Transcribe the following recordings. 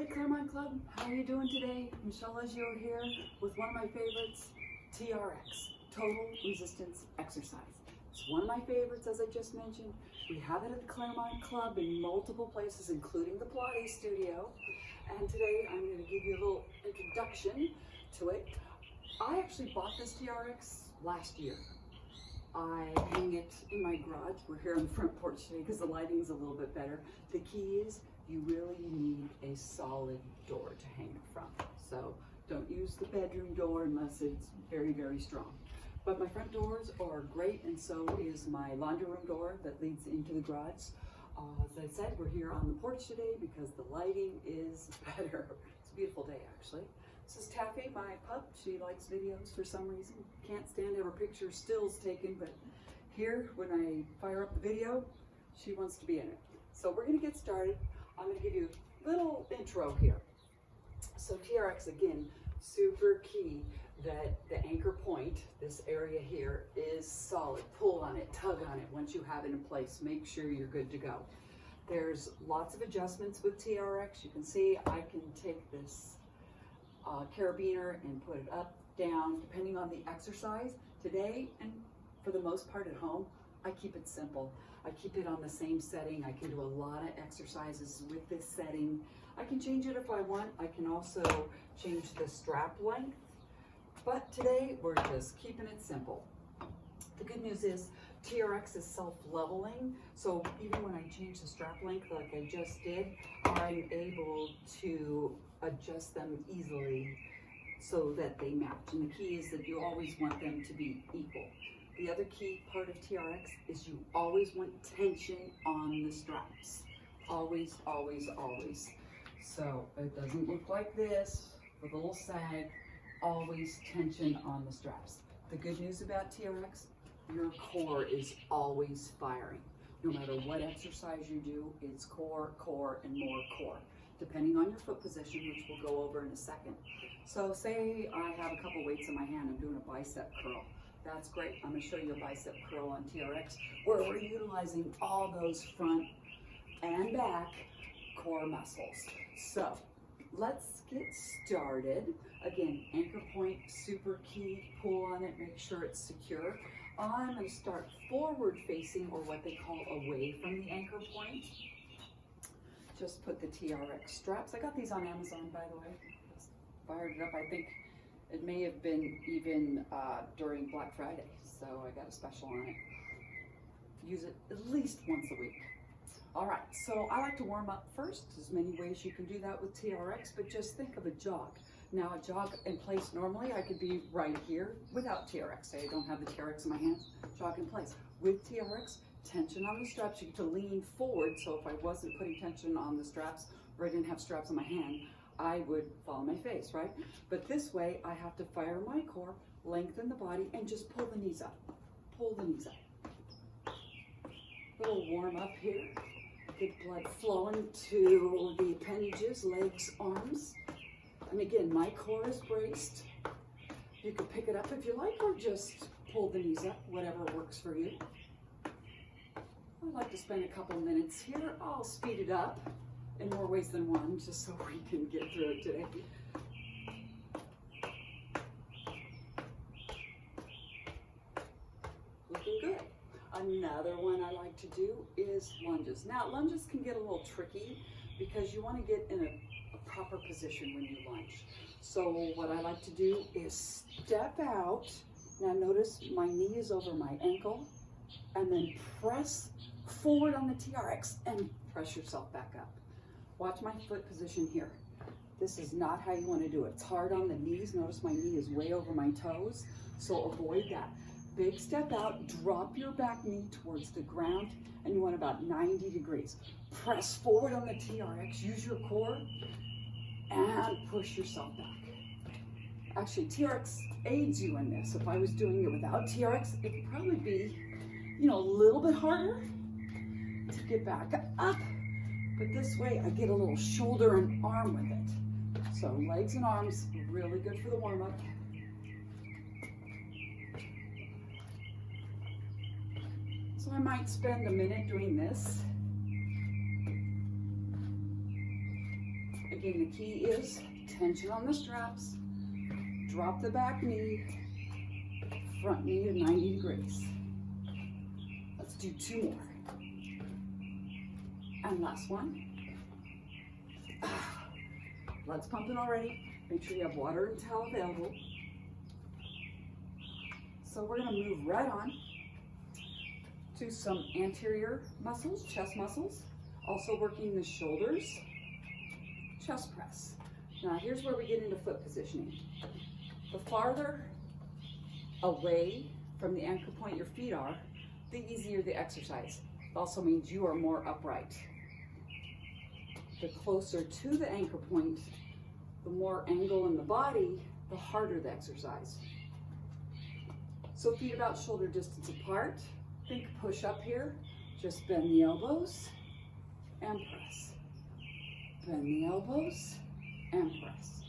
at Claremont Club. How are you doing today? Michelle Leggio here with one of my favorites, TRX, Total Resistance Exercise. It's one of my favorites, as I just mentioned. We have it at the Claremont Club in multiple places, including the Pilates studio. And today I'm going to give you a little introduction to it. I actually bought this TRX last year. I hang it in my garage. We're here on the front porch today because the lighting's a little bit better. The key is you really need a solid door to hang it from. So don't use the bedroom door unless it's very, very strong. But my front doors are great, and so is my laundry room door that leads into the garage. As I said, we're here on the porch today because the lighting is better. It's a beautiful day, actually. This is Taffy, my pup. She likes videos for some reason. Can't stand to have her picture stills taken, but here, when I fire up the video, she wants to be in it. So we're gonna get started. I'm gonna give you a little intro here. So TRX, again, super key that the anchor point, this area here, is solid. Pull on it, tug on it. Once you have it in place, make sure you're good to go. There's lots of adjustments with TRX. You can see I can take this carabiner and put it up, down, depending on the exercise. Today, and for the most part at home, I keep it simple. I keep it on the same setting. I can do a lot of exercises with this setting. I can change it if I want. I can also change the strap length, but today we're just keeping it simple. The good news is TRX is self-leveling, so even when I change the strap length like I just did, I'm able to adjust them easily so that they match. And the key is that you always want them to be equal. The other key part of TRX is you always want tension on the straps. Always, always, always. So it doesn't look like this with a little sag. Always tension on the straps. The good news about TRX, your core is always firing. No matter what exercise you do, it's core, core, and more core, depending on your foot position, which we'll go over in a second. So say I have a couple weights in my hand, I'm doing a bicep curl. That's great. I'm going to show you a bicep curl on TRX where we're utilizing all those front and back core muscles. So let's get started. Again, anchor point, super key. Pull on it, make sure it's secure. I'm going to start forward facing, or what they call away from the anchor point. Just put the TRX straps. I got these on Amazon, by the way. Just fired it up. I think it may have been even during Black Friday, so I got a special on it. Use it at least once a week. All right, so I like to warm up first. There's many ways you can do that with TRX, but just think of a jog. Now, a jog in place normally, I could be right here without TRX. Say I don't have the TRX in my hand, jog in place. With TRX, tension on the straps. You get to lean forward, so if I wasn't putting tension on the straps, or I didn't have straps on my hand, I would fall on my face, right? But this way, I have to fire my core, lengthen the body, and just pull the knees up. Pull the knees up. A little warm up here. Get blood flowing to the appendages, legs, arms. And again, my core is braced. You can pick it up if you like, or just pull the knees up, whatever works for you. I'd like to spend a couple minutes here. I'll speed it up in more ways than one, just so we can get through it today. Looking good. Another one I like to do is lunges. Now, lunges can get a little tricky because you want to get in a proper position when you lunge. So what I like to do is step out. Now notice my knee is over my ankle, and then press forward on the TRX and press yourself back up. Watch my foot position here. This is not how you want to do it. It's hard on the knees. Notice my knee is way over my toes, so avoid that. Big step out, drop your back knee towards the ground, and you want about 90 degrees. Press forward on the TRX, use your core, and push yourself back. Actually, TRX aids you in this. If I was doing it without TRX, it would probably be, a little bit harder to get back up. But this way, I get a little shoulder and arm with it. So legs and arms, really good for the warm-up. So I might spend a minute doing this. Again, the key is tension on the straps, drop the back knee, front knee to 90 degrees. Let's do 2 more. And last one. Blood's pumping already. Make sure you have water and towel available. So we're gonna move right on to some anterior muscles, chest muscles. Also working the shoulders, chest press. Now here's where we get into foot positioning. The farther away from the anchor point your feet are, the easier the exercise. It also means you are more upright. The closer to the anchor point, the more angle in the body, the harder the exercise. So feet about shoulder distance apart. Think push up here. Just bend the elbows and press. Bend the elbows and press.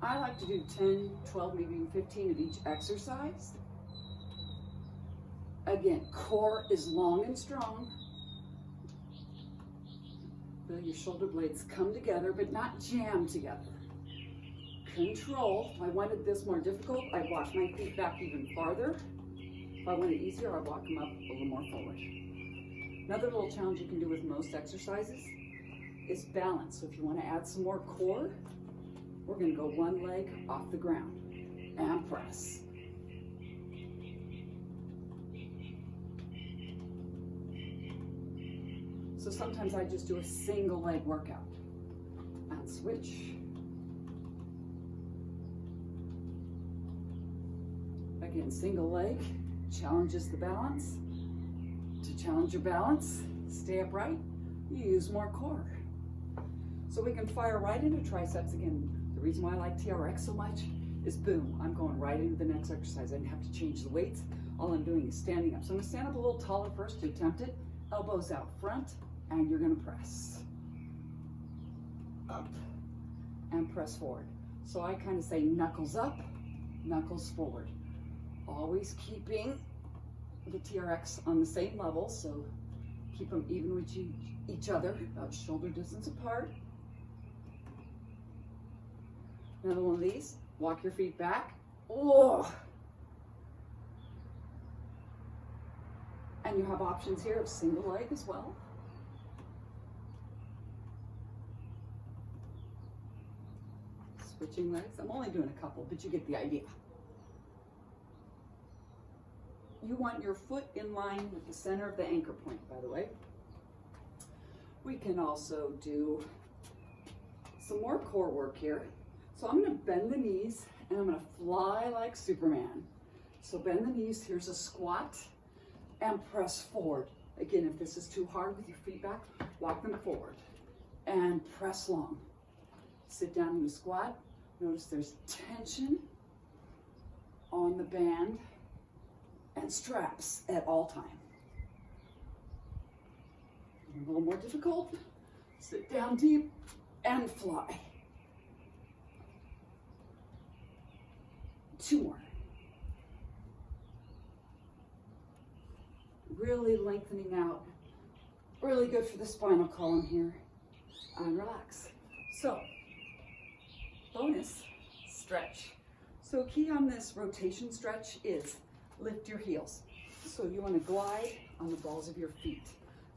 I like to do 10, 12, maybe even 15 of each exercise. Again, core is long and strong. Feel your shoulder blades come together, but not jam together. Control. If I wanted this more difficult, I'd walk my feet back even farther. If I want it easier, I'd walk them up a little more forward. Another little challenge you can do with most exercises is balance. So if you want to add some more core, we're going to go one leg off the ground and press. So sometimes I just do a single leg workout and switch. Again, single leg challenges the balance. To challenge your balance, stay upright, you use more core. So we can fire right into triceps. Again, the reason why I like TRX so much is boom, I'm going right into the next exercise. I didn't have to change the weights. All I'm doing is standing up. So I'm gonna stand up a little taller first to attempt it. Elbows out front, and you're gonna press. Up, and press forward. So I kind of say knuckles up, knuckles forward. Always keeping the TRX on the same level, so keep them even with each other, about shoulder distance apart. Another one of these, walk your feet back. Oh! And you have options here of single leg as well. Switching legs. I'm only doing a couple, but you get the idea. You want your foot in line with the center of the anchor point, by the way. We can also do some more core work here. So I'm going to bend the knees and I'm going to fly like Superman. So bend the knees, here's a squat, and press forward. Again, if this is too hard with your feet back, walk them forward and press long. Sit down in the squat. Notice there's tension on the band and straps at all time. A little more difficult. Sit down deep and fly. 2 more. Really lengthening out. Really good for the spinal column here. And relax. So, bonus stretch. So key on this rotation stretch is lift your heels. So you want to glide on the balls of your feet.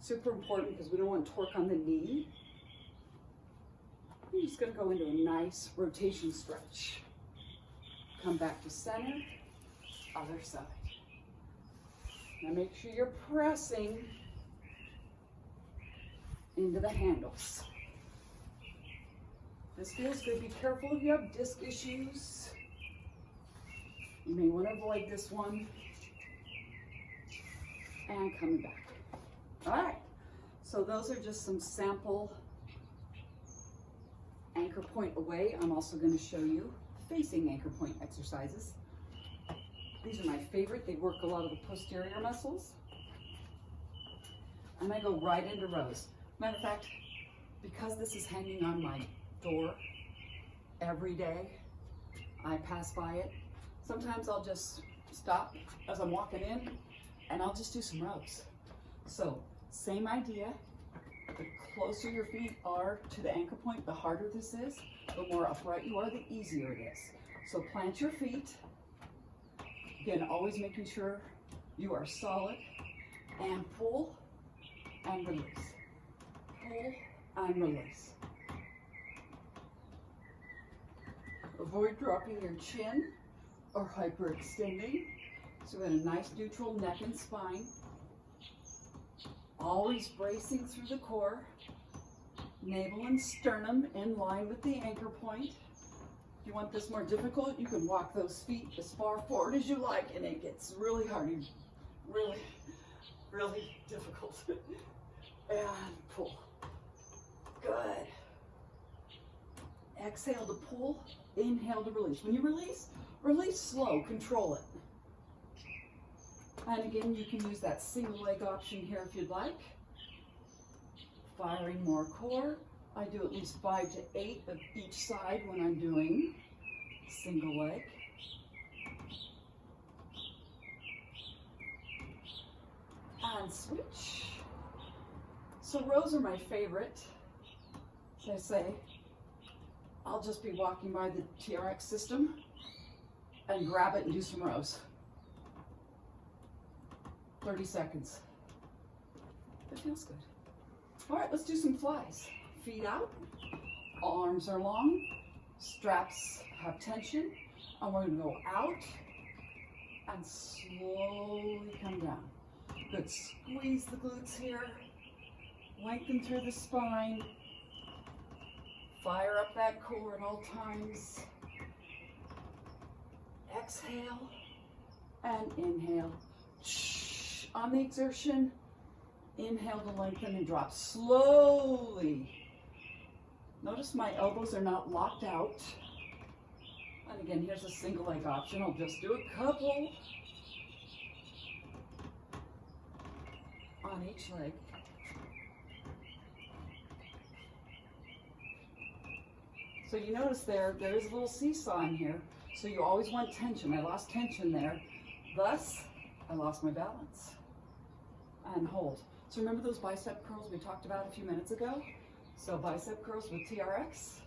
Super important because we don't want torque on the knee. You're just going to go into a nice rotation stretch. Come back to center, other side. Now make sure you're pressing into the handles. This feels good. Be careful if you have disc issues. You may want to avoid this one. And coming back. All right. So those are just some sample anchor point away. I'm also going to show you facing anchor point exercises. These are my favorite. They work a lot of the posterior muscles. And I go right into rows. Matter of fact, because this is hanging on my door every day, I pass by it. Sometimes I'll just stop as I'm walking in and I'll just do some rows. So, same idea. the closer your feet are to the ankle point, the harder this is. The more upright you are, the easier it is. So plant your feet. Again, always making sure you are solid, and pull and release. Pull and release. Avoid dropping your chin or hyperextending. So we have a nice neutral neck and spine. Always bracing through the core. Navel and sternum in line with the anchor point. If you want this more difficult, you can walk those feet as far forward as you like, and it gets really hard, really, really difficult. And pull. Good. Exhale to pull, inhale to release. When you release, release slow, control it. And again, you can use that single leg option here if you'd like. Firing more core. I do at least 5 to 8 of each side when I'm doing single leg. And switch. So rows are my favorite. As I say, I'll just be walking by the TRX system and grab it and do some rows. 30 seconds. It feels good. All right, let's do some flies. Feet out, arms are long, straps have tension, and we're gonna go out and slowly come down. Good, squeeze the glutes here, lengthen through the spine, fire up that core at all times. Exhale and inhale. On the exertion, inhale to lengthen and drop slowly. Notice my elbows are not locked out. And again, here's a single leg option. I'll just do a couple on each leg. So you notice there is a little seesaw in here. So you always want tension. I lost tension there. Thus, I lost my balance. And hold. So remember those bicep curls we talked about a few minutes ago? So bicep curls with TRX.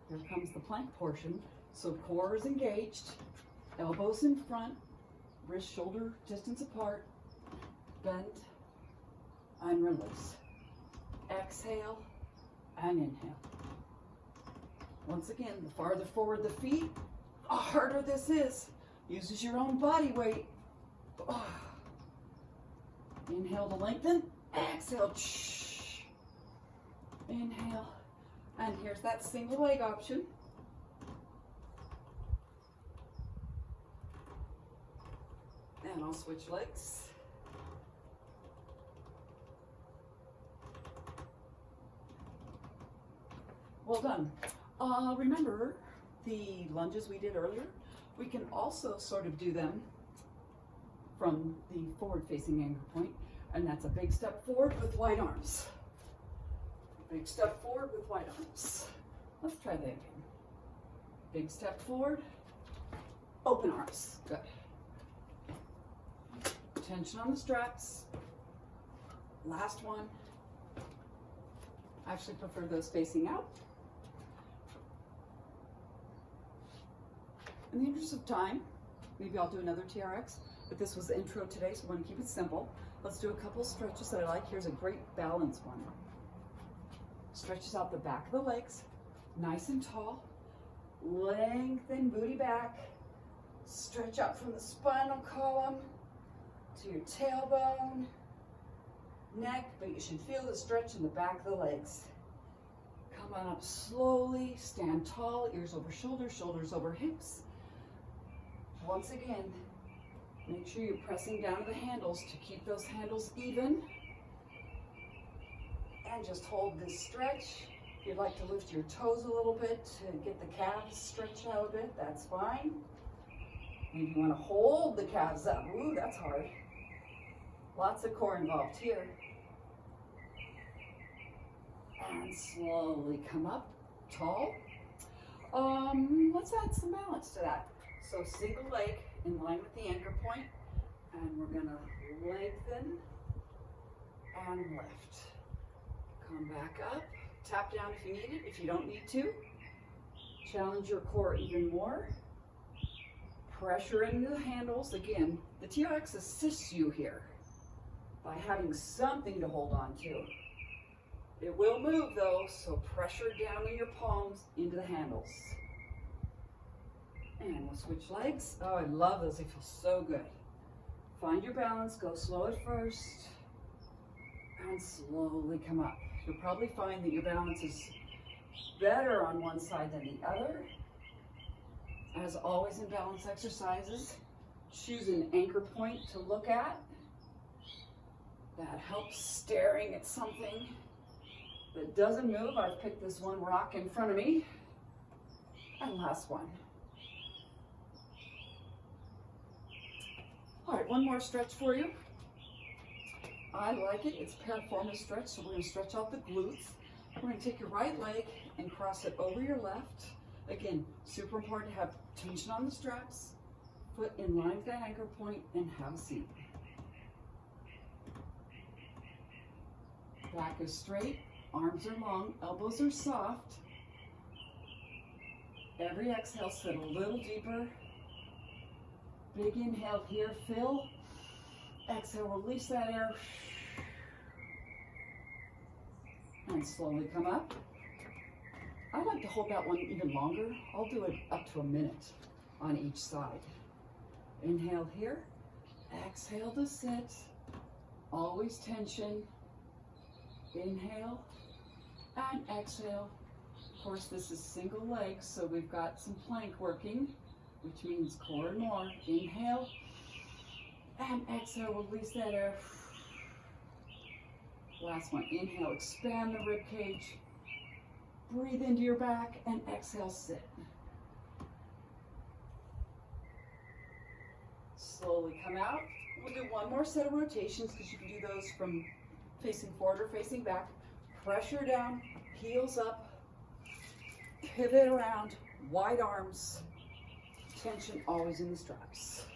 Here comes the plank portion. So core is engaged, elbows in front, wrist shoulder distance apart, bend and release. Exhale and inhale. Once again, the farther forward the feet, the harder this is. Uses your own body weight. Inhale to lengthen, exhale, inhale, and here's that single leg option. And I'll switch legs. Well done. Remember the lunges we did earlier? We can also sort of do them from the forward-facing anchor point, and that's a big step forward with wide arms. Big step forward with wide arms. Let's try that again. Big step forward, open arms. Good. Tension on the straps. Last one. I actually prefer those facing out. In the interest of time, maybe I'll do another TRX. But this was the intro today, so I want to keep it simple. Let's do a couple stretches that I like. Here's a great balance one. Stretches out the back of the legs, nice and tall. Lengthen booty back. Stretch out from the spinal column to your tailbone, neck, but you should feel the stretch in the back of the legs. Come on up slowly, stand tall, ears over shoulders, shoulders over hips. Once again, make sure you're pressing down to the handles to keep those handles even. And just hold this stretch. If you'd like to lift your toes a little bit to get the calves stretched out a bit, that's fine. Maybe you want to hold the calves up. Ooh, that's hard. Lots of core involved here. And slowly come up, tall. Let's add some balance to that. So single leg in line with the anchor point, and we're gonna lengthen and lift. Come back up, tap down if you need it. If you don't need to, challenge your core even more. Pressure into the handles. Again, the TRX assists you here by having something to hold on to. It will move though, so pressure down in your palms into the handles. And we'll switch legs. Oh, I love those, they feel so good. Find your balance, go slow at first, and slowly come up. You'll probably find that your balance is better on one side than the other. As always in balance exercises, choose an anchor point to look at. That helps staring at something that doesn't move. I've picked this one rock in front of me. And last one. All right, one more stretch for you. I like it. It's piriformis stretch, so we're going to stretch out the glutes. We're going to take your right leg and cross it over your left. Again, super important to have tension on the straps, foot in line with that anchor point, and have a seat. Back is straight, arms are long, elbows are soft. Every exhale, sit a little deeper. Big inhale here, fill. Exhale, release that air. And slowly come up. I like to hold that one even longer. I'll do it up to a minute on each side. Inhale here, exhale to sit. Always tension. Inhale and exhale. Of course, this is single legs, so we've got some plank working, which means core and more. Inhale and exhale, release that air. Last one, inhale, expand the rib cage. Breathe into your back and exhale, sit. Slowly come out. We'll do one more set of rotations because you can do those from facing forward or facing back. Pressure down, heels up, pivot around, wide arms, tension always in the straps.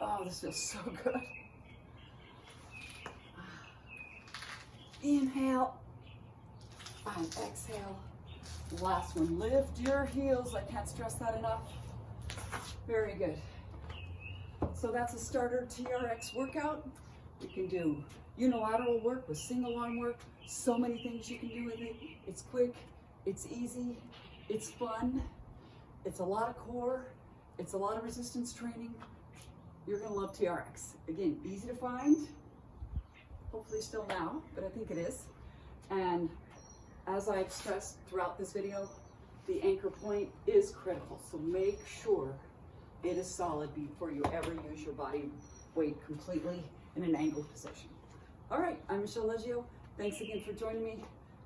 Oh, this feels so good. Inhale and exhale. Last one, lift your heels. I can't stress that enough. Very good. So that's a starter TRX workout. You can do unilateral work with single arm work. So many things you can do with it. It's quick, it's easy, it's fun. It's a lot of core. It's a lot of resistance training. You're gonna love TRX. Again, easy to find. Hopefully still now, but I think it is. And as I've stressed throughout this video, the anchor point is critical. So make sure it is solid before you ever use your body weight completely in an angled position. All right, I'm Michelle Leggio. Thanks again for joining me.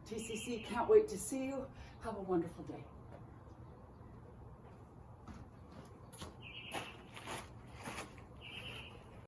TCC, can't wait to see you. Have a wonderful day.